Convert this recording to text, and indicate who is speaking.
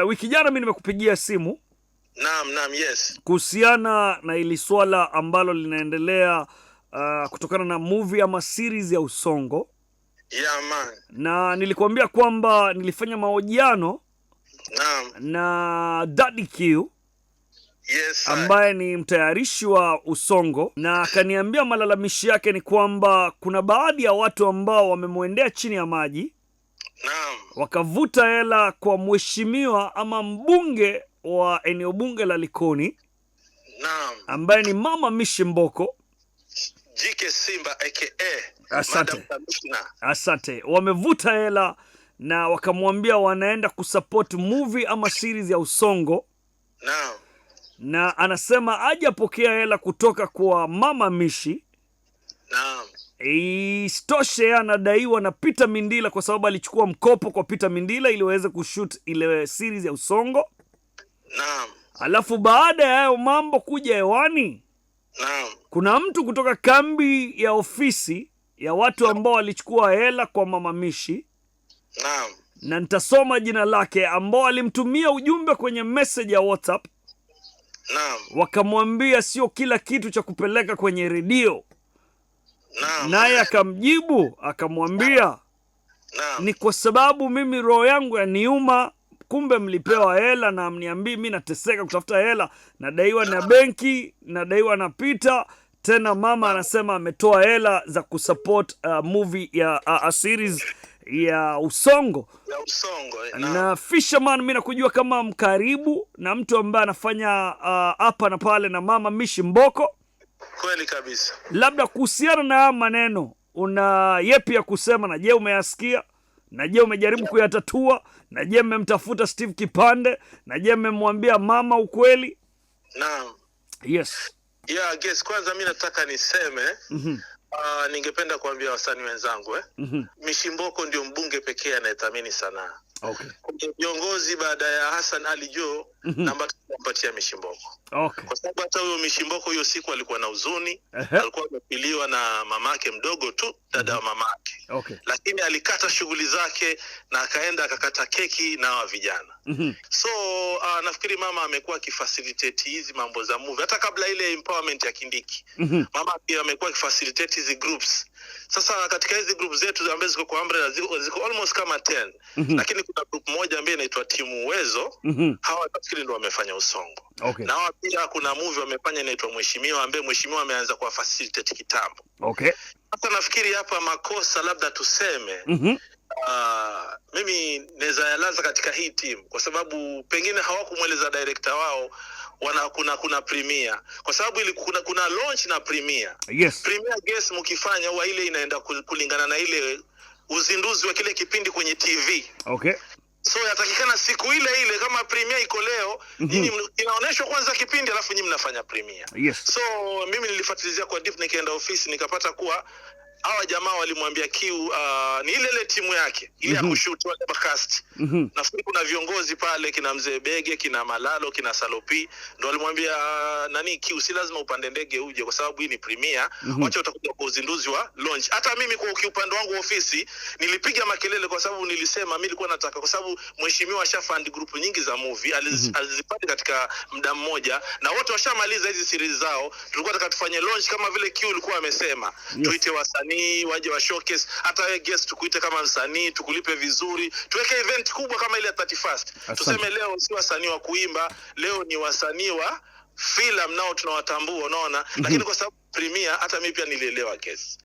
Speaker 1: Wiki jana mimi nimekupigia simu.
Speaker 2: Naam, yes.
Speaker 1: Kuhusiana na ili swala ambalo linaendelea kutokana na movie ama series ya Usongo.
Speaker 2: Yeah, man.
Speaker 1: Na nilikuambia kwamba nilifanya mahojiano na Daddy Q.
Speaker 2: Yes,
Speaker 1: ambaye ni mtayarishi wa Usongo, na akaniambia malalamishi yake ni kwamba kuna baadhi ya watu ambao wamemwendea chini ya maji.
Speaker 2: Naam.
Speaker 1: Wakavuta hela kwa mheshimiwa ama mbunge wa eneo bunge la Likoni.
Speaker 2: Naam.
Speaker 1: Ambaye ni Mama Mishi Mboko.
Speaker 2: JK Simba aka
Speaker 1: Asante.
Speaker 2: Madam.
Speaker 1: Asante. Wamevuta hela na wakamwambia wanaenda kusupport movie ama series ya Usongo.
Speaker 2: Naam.
Speaker 1: Na anasema hajapokea hela kutoka kwa Mama Mishi.
Speaker 2: Naam.
Speaker 1: Isitoshe anadaiwa na Peter Mindila kwa sababu alichukua mkopo kwa Peter Mindila ili waweze kushoot ile series ya Usongo.
Speaker 2: Naam.
Speaker 1: Alafu baada ya hayo mambo kuja hewani,
Speaker 2: naam,
Speaker 1: kuna mtu kutoka kambi ya ofisi ya watu ambao walichukua hela kwa Mama Mishi.
Speaker 2: Naam.
Speaker 1: Na nitasoma jina lake, ambao alimtumia ujumbe kwenye message ya WhatsApp.
Speaker 2: Naam.
Speaker 1: Wakamwambia sio kila kitu cha kupeleka kwenye redio.
Speaker 2: Naam.
Speaker 1: Naye akamjibu akamwambia, ni kwa sababu mimi roho yangu yaniuma, kumbe mlipewa hela na mniambii mimi nateseka kutafuta hela, nadaiwa na benki, nadaiwa na Peter, tena mama anasema ametoa hela za kusupport movie ya a series ya Usongo.
Speaker 2: Ya Usongo.
Speaker 1: Na Fisherman, mimi nakujua kama mkaribu na mtu ambaye anafanya hapa na pale na Mama Mishi Mboko.
Speaker 2: Kweli kabisa.
Speaker 1: Labda kuhusiana na maneno, una yepi ya kusema? Na je umeyasikia? Na je umejaribu kuyatatua? Na je mmemtafuta Steve Kipande? Na je mmemwambia mama ukweli?
Speaker 2: Naam.
Speaker 1: Yes.
Speaker 2: Yeah, guess kwanza mimi nataka niseme ningependa kuambia wasanii wenzangu Mishi Mboko ndio mbunge pekee anayethamini sanaa.
Speaker 1: Okay.
Speaker 2: Viongozi baada ya Hassan Ali Joho namba tumpatia Mishi Mboko.
Speaker 1: Okay.
Speaker 2: Kwa sababu hata huyo Mishi Mboko hiyo siku alikuwa na huzuni, alikuwa amepiliwa na mamake mdogo tu, dada wa mamake.
Speaker 1: Okay.
Speaker 2: Lakini alikata shughuli zake na akaenda akakata keki na wa vijana. So nafikiri mama amekuwa akifacilitate hizi mambo za movie hata kabla ile empowerment ya Kindiki. Mama pia amekuwa akifacilitate hizi groups. Sasa katika hizi group zetu ambazo ziko kwa umbrella ziko almost kama 10. Lakini kuna group moja ambayo inaitwa Timu Uwezo. Hawa nafikiri ndio wamefanya Usongo.
Speaker 1: Okay.
Speaker 2: Na hawa pia kuna movie wamefanya inaitwa Mheshimiwa, ambaye Mheshimiwa ameanza kwa facilitate kitambo.
Speaker 1: Okay.
Speaker 2: Sasa nafikiri hapa makosa labda tuseme mimi naweza yalaza katika hii team kwa sababu pengine hawakumweleza director wao kuna premiere, kwa sababu ili kuna launch na premiere.
Speaker 1: Yes.
Speaker 2: Premiere guest mkifanya huwa ile inaenda kulingana na ile uzinduzi wa kile kipindi kwenye TV.
Speaker 1: Okay.
Speaker 2: So yatakikana siku ile ile kama premiere iko leo, nyinyi inaonyeshwa kwanza kipindi alafu nyinyi mnafanya premiere.
Speaker 1: Yes.
Speaker 2: So mimi nilifuatilizia kwa deep, nikaenda ofisi nikapata kuwa hawa jamaa walimwambia Q ni ile timu yake ile ya kushoot wale cast. Nafikiri kuna viongozi pale kina Mzee Bege, kina Malalo, kina Salopi, ndio walimwambia nani Q, si lazima upande ndege uje kwa sababu hii ni premiere, wacha utakuja kwa uzinduzi wa launch. Hata mimi kwa upande wangu ofisi nilipiga makelele kwa sababu nilisema mimi nilikuwa nataka, kwa sababu mheshimiwa ashafund group nyingi za movie alizipata katika muda mmoja na wote washamaliza hizi series zao. Tulikuwa tunataka tufanye launch kama vile Q alikuwa amesema. Tuite wasanii waje wa showcase, hata wewe guest tukuite kama msanii, tukulipe vizuri, tuweke event kubwa kama ile ya 31st. Tuseme leo si wasanii wa kuimba, leo ni wasanii wa film nao tunawatambua, unaona. Lakini kwa sababu premiere hata mimi pia nilielewa case.